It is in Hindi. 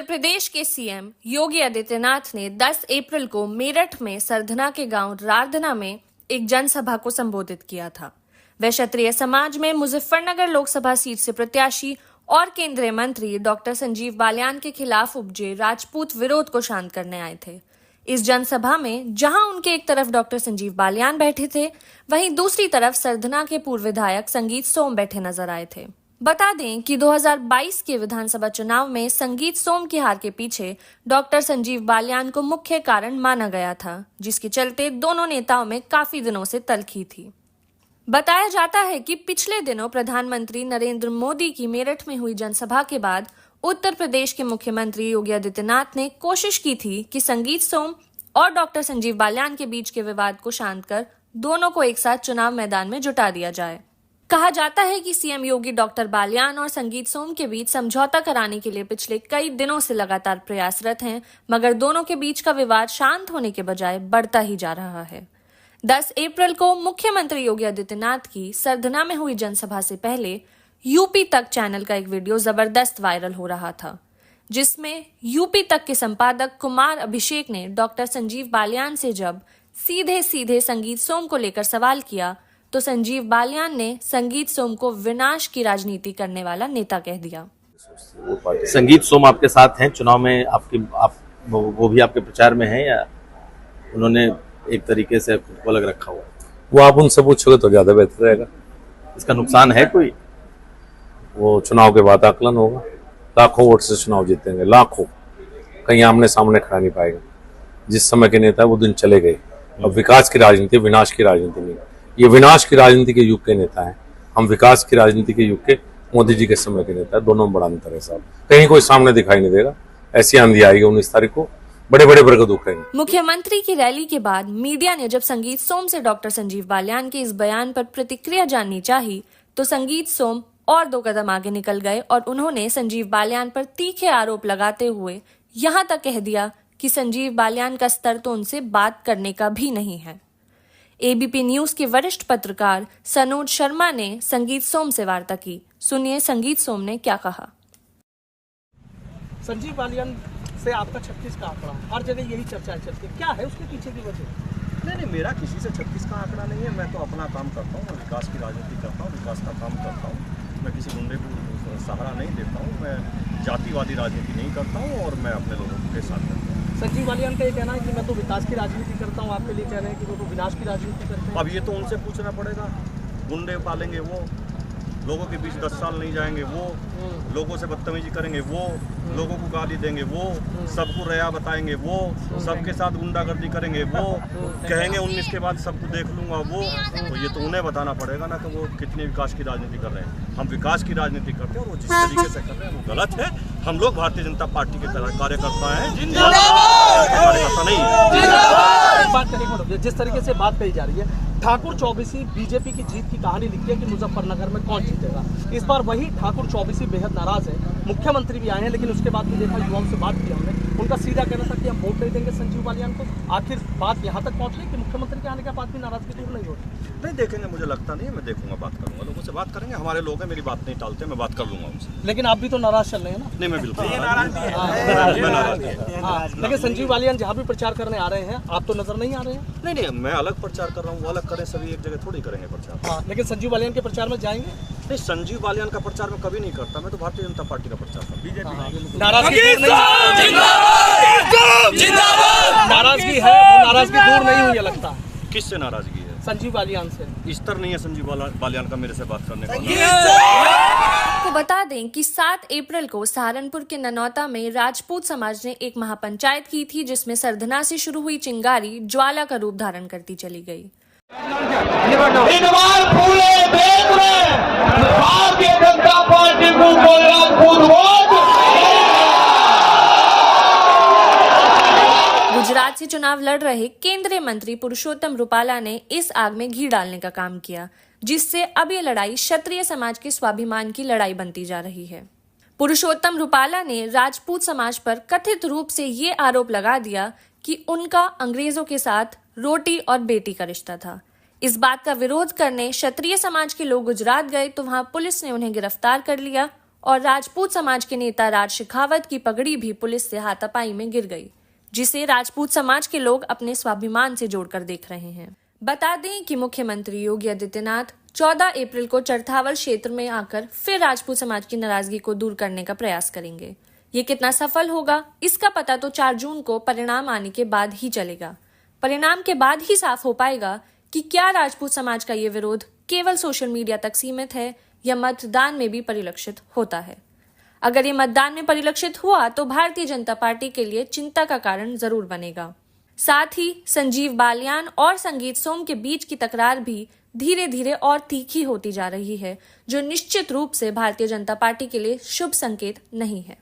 उत्तर प्रदेश के सीएम योगी आदित्यनाथ ने 10 अप्रैल को मेरठ में सरधना के गांव रारधना में एक जनसभा को संबोधित किया था। वे क्षत्रिय समाज में मुजफ्फरनगर लोकसभा सीट से प्रत्याशी और केंद्रीय मंत्री डॉक्टर संजीव बालियान के खिलाफ उपजे राजपूत विरोध को शांत करने आए थे। इस जनसभा में जहां उनके एक तरफ डॉक्टर संजीव बालियान बैठे थे, वहीं दूसरी तरफ सरधना के पूर्व विधायक संगीत सोम बैठे नजर आए थे। बता दें कि 2022 के विधानसभा चुनाव में संगीत सोम की हार के पीछे डॉक्टर संजीव बालियान को मुख्य कारण माना गया था, जिसके चलते दोनों नेताओं में काफी दिनों से तल्खी थी। बताया जाता है कि पिछले दिनों प्रधानमंत्री नरेंद्र मोदी की मेरठ में हुई जनसभा के बाद उत्तर प्रदेश के मुख्यमंत्री योगी आदित्यनाथ ने कोशिश की थी कि संगीत सोम और डॉक्टर संजीव बालियान के बीच के विवाद को शांत कर दोनों को एक साथ चुनाव मैदान में जुटा दिया जाए। कहा जाता है कि सीएम योगी डॉक्टर बालियान और संगीत सोम के बीच समझौता कराने के लिए पिछले कई दिनों से लगातार प्रयासरत हैं, मगर दोनों के बीच का विवाद शांत होने के बजाय बढ़ता ही जा रहा है। 10 अप्रैल को मुख्यमंत्री योगी आदित्यनाथ की सरधना में हुई जनसभा से पहले यूपी तक चैनल का एक वीडियो जबरदस्त वायरल हो रहा था, जिसमें यूपी तक के संपादक कुमार अभिषेक ने डॉक्टर संजीव बालियान से जब सीधे सीधे संगीत सोम को लेकर सवाल किया तो संजीव बालियान ने संगीत सोम को विनाश की राजनीति करने वाला नेता कह दिया। संगीत सोम आपके साथ हैं चुनाव में, वो भी आपके प्रचार में है या उन्होंने एक तरीके से खुद को अलग रखा हुआ? वो आप उनसे पूछोगे तो ज्यादा बेहतर रहेगा। इसका नुकसान है कोई? वो चुनाव के बाद आकलन होगा। लाखों वोट से चुनाव जीतेंगे, लाखों, कहीं आमने सामने खड़ा नहीं पाएगा। जिस समय के नेता वो दिन चले गए। अब विकास की राजनीति, विनाश की राजनीति नहीं। ये विनाश की राजनीति के युग के नेता हैं, हम विकास की राजनीति के युग के मोदी जी के समय के नेता है। दोनों में बड़ा अंतर है साहब, कहीं कोई सामने दिखाई नहीं देगा। ऐसी आंधी आएगी 19 तारीख को, बड़े बड़े बरगद उखड़ेंगे। मुख्यमंत्री की रैली के बाद मीडिया ने जब संगीत सोम से डॉक्टर संजीव बालियान के इस बयान पर प्रतिक्रिया जाननी चाही, तो संगीत सोम और 2 कदम आगे निकल गए और उन्होंने संजीव बालियान पर तीखे आरोप लगाते हुए यहाँ तक कह दिया कि संजीव बालियान का स्तर तो उनसे बात करने का भी नहीं है। एबीपी न्यूज के वरिष्ठ पत्रकार सनोज शर्मा ने संगीत सोम से वार्ता की। सुनिए संगीत सोम ने क्या कहा। संजीव बालियान से आपका 36 का आंकड़ा, हर जगह यही चर्चा चलती है, क्या है उसके पीछे की वजह? नहीं, मेरा किसी से 36 का आंकड़ा नहीं है। मैं तो अपना काम करता हूँ, मैं विकास की राजनीति करता हूँ, विकास का काम करता हूँ। मैं किसी गुंडे को सहारा नहीं देता हूँ, मैं जातिवादी राजनीति नहीं करता हूँ और मैं अपने लोगों के साथ करता हूँ। संजीव बालियान का ये कहना है कि मैं तो विकास की राजनीति करता हूँ, आपके लिए कह रहे हैं कि वो तो विनाश की राजनीति करते हैं। अब ये तो उनसे पूछना पड़ेगा। गुंडे पालेंगे वो, लोगों के बीच 10 साल नहीं जाएंगे वो, लोगों से बदतमीजी करेंगे वो, लोगों को गाली देंगे वो, सबको रया बताएंगे वो, सबके साथ गुंडागर्दी करेंगे वो, कहेंगे 19 के बाद सबको देख लूंगा वो। तो ये तो उन्हें बताना पड़ेगा ना कि वो कितने विकास की राजनीति कर रहे हैं। हम विकास की राजनीति करते हैं और वो जिस तरीके से कर रहे हैं वो गलत है। हम लोग भारतीय जनता पार्टी के कार्यकर्ता हैं, कार्यकर्ता नहीं। बात करेंगे जिस तरीके से बात कही जा रही है, ठाकुर चौबीसी बीजेपी की जीत की कहानी लिखी है कि मुजफ्फरनगर में कौन जीतेगा। इस बार वही ठाकुर चौबीसी बेहद नाराज है। मुख्यमंत्री भी आए हैं, लेकिन उसके बाद भी देखा युवाओं से बात की हमने, उनका सीधा कहना था कि हम वोट नहीं देंगे संजीव बालियान को। आखिर बात यहाँ तक पहुँच गई कि मुख्यमंत्री के आने के बाद भी नाराजगी दूर नहीं होती। नहीं देखेंगे, मुझे लगता नहीं है। मैं देखूंगा, बात करूंगा, लोगों से बात करेंगे। हमारे लोग हैं, मेरी बात नहीं टालते, मैं बात कर लूंगा उनसे। लेकिन आप भी तो नाराज चल रहे हैं ना? नहीं, मैं बिल्कुल लेकिन संजीव बालियान जहाँ भी प्रचार करने आ रहे हैं, आप तो नजर नहीं आ रहे हैं। नहीं, मैं अलग प्रचार कर रहा हूँ, वो अलग करें, सभी एक जगह थोड़ी करेंगे प्रचार। लेकिन संजीव बालियान के प्रचार में जाएंगे? नहीं, संजीव बालियान का प्रचार मैं कभी नहीं करता। मैं तो भारतीय जनता पार्टी का प्रचार करता हूँ। बीजेपी नाराजगी है, वो नाराजगी दूर नहीं हुई है लगता है। किससे नाराजगी है? संजीव बालियान से। स्तर नहीं है संजीव बालियान का मेरे से बात करने का। आपको बता दें कि 7 अप्रैल को सहारनपुर के ननौता में राजपूत समाज ने एक महापंचायत की थी, जिसमें सरधना से शुरू हुई चिंगारी ज्वाला का रूप धारण करती चली गई। भारतीय जनता पार्टी को गुजरात से चुनाव लड़ रहे केंद्रीय मंत्री पुरुषोत्तम रुपाला ने इस आग में घी डालने का काम किया, जिससे अब ये लड़ाई क्षत्रिय समाज के स्वाभिमान की लड़ाई बनती जा रही है। पुरुषोत्तम रुपाला ने राजपूत समाज पर कथित रूप से ये आरोप लगा दिया कि उनका अंग्रेजों के साथ रोटी और बेटी का रिश्ता था। इस बात का विरोध करने क्षत्रिय समाज के लोग गुजरात गए तो वहां पुलिस ने उन्हें गिरफ्तार कर लिया और राजपूत समाज के नेता राज शेखावत की पगड़ी भी पुलिस से हाथापाई में गिर गई, जिसे राजपूत समाज के लोग अपने स्वाभिमान से जोड़कर देख रहे हैं। बता दें कि मुख्यमंत्री योगी आदित्यनाथ 14 अप्रैल को चरथावल क्षेत्र में आकर फिर राजपूत समाज की नाराजगी को दूर करने का प्रयास करेंगे। ये कितना सफल होगा, इसका पता तो 4 जून को परिणाम आने के बाद ही चलेगा। परिणाम के बाद ही साफ हो पाएगा कि क्या राजपूत समाज का ये विरोध केवल सोशल मीडिया तक सीमित है या मतदान में भी परिलक्षित होता है। अगर ये मतदान में परिलक्षित हुआ तो भारतीय जनता पार्टी के लिए चिंता का कारण जरूर बनेगा। साथ ही संजीव बालियान और संगीत सोम के बीच की तकरार भी धीरे धीरे और तीखी होती जा रही है, जो निश्चित रूप से भारतीय जनता पार्टी के लिए शुभ संकेत नहीं है।